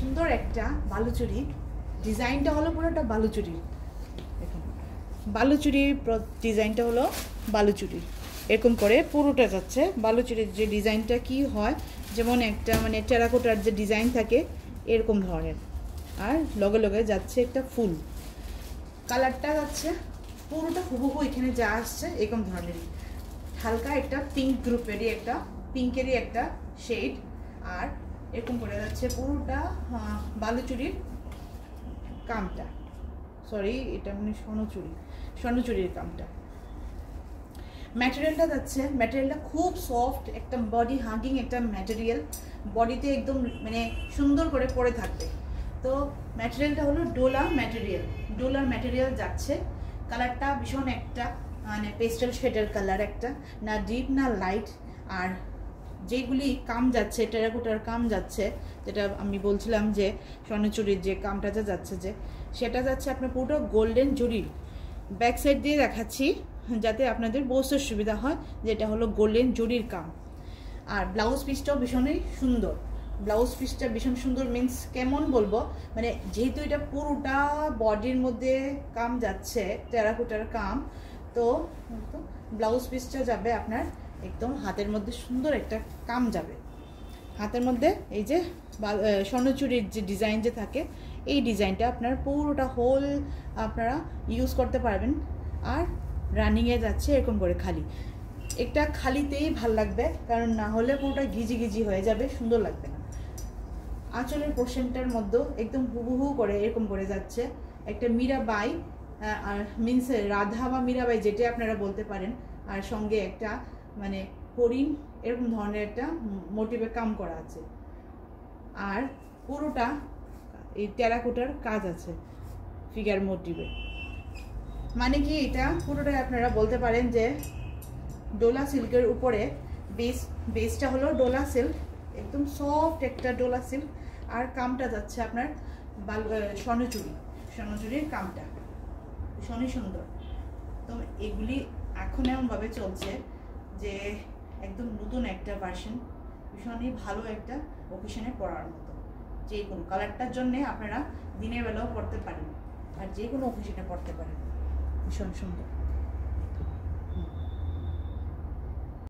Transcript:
সুন্দর একটা বালুচুরি, ডিজাইনটা হলো পুরোটা বালুচুরি। দেখুন বালুচুরির ডিজাইনটা হলো বালুচুরি, এরকম করে পুরোটা যাচ্ছে। বালুচুরির যে ডিজাইনটা কি হয়, যেমন একটা মানে টেরাকোটার যে ডিজাইন থাকে এরকম ধরনের, আর লগে লগে যাচ্ছে একটা ফুল। কালারটা যাচ্ছে পুরোটা হুবহু এখানে যা আসছে এরকম ধরনেরই, হালকা একটা পিঙ্ক গ্রুপেরই একটা পিঙ্কেরই একটা শেড, আর এরকম করে যাচ্ছে পুরোটা বালুচুরির কামটা। সরি, এটা মানে স্বর্ণচুরির কামটা। ম্যাটেরিয়ালটা যাচ্ছে, ম্যাটেরিয়ালটা খুব সফট, একটা বডি হাগিং একটা ম্যাটেরিয়াল, বডিতে একদম মানে সুন্দর করে পরে থাকবে। তো ম্যাটেরিয়ালটা হলো ডোলার ম্যাটেরিয়াল যাচ্ছে। কালারটা ভীষণ একটা মানে পেস্টেল শেডের কালার, একটা না ডিপ না লাইট। আর যেগুলি কাম যাচ্ছে, টেরাকোটার কাম যাচ্ছে, যেটা আমি বলছিলাম যে স্বর্ণচুরির যে কামটা যাচ্ছে, যে সেটা যাচ্ছে আপনার পুরো গোল্ডেন জুরির। ব্যাক সাইড দিয়ে দেখাচ্ছি যাতে আপনাদের বোঝার সুবিধা হয়, যেটা হলো গোল্ডেন জুরির কাম। আর ব্লাউজ পিসটাও ভীষণই সুন্দর, ব্লাউজ পিসটা ভীষণ সুন্দর মিন্স কেমন বলবো, মানে যেহেতু এটা পুরোটা বডির মধ্যে কাম যাচ্ছে, টেরাকোটার কাম, তো ব্লাউজ পিসটা যাবে আপনার একদম হাতের মধ্যে সুন্দর একটা কাম যাবে। হাতের মধ্যে এই যে স্বর্ণচুরির যে ডিজাইন যে থাকে, এই ডিজাইনটা আপনার পুরোটা হোল আপনারা ইউজ করতে পারবেন। আর রানিংয়ে যাচ্ছে এরকম করে খালি, একটা খালিতেই ভাল লাগবে, কারণ না হলে পুরোটা গিজি গিজি হয়ে যাবে, সুন্দর লাগবে না। আঁচলের পোর্শনটার মধ্যে একদম হুবহু করে এরকম করে যাচ্ছে একটা মীরাবাই, আর মিন্স রাধা বা মীরাবাই যেটা আপনারা বলতে পারেন, আর সঙ্গে একটা মানে হরিণ এরকম ধরনের একটা মোটিভে কাম করা আছে। আর পুরোটা এই টেরাকোটার কাজ আছে ফিগার মোটিভে, মানে কি এটা পুরোটাই আপনারা বলতে পারেন যে ডোলা সিল্কের উপরে বেসটা হলো ডোলা সিল্ক, একদম সফট একটা ডোলা সিল্ক। আর কামটা যাচ্ছে আপনার স্বর্ণচুরির কামটা ভীষণই সুন্দর। তো এগুলি এখন এমনভাবে চলছে যে একদম নতুন একটা ভার্সন, ভীষণই ভালো একটা ওকেশনে পরার মতো। যে কোনো কালারটার জন্যে আপনারা দিনের বেলাও পরতে পারেন, আর যে কোনো ওকেশনে পরতে পারেন, ভীষণ সুন্দর।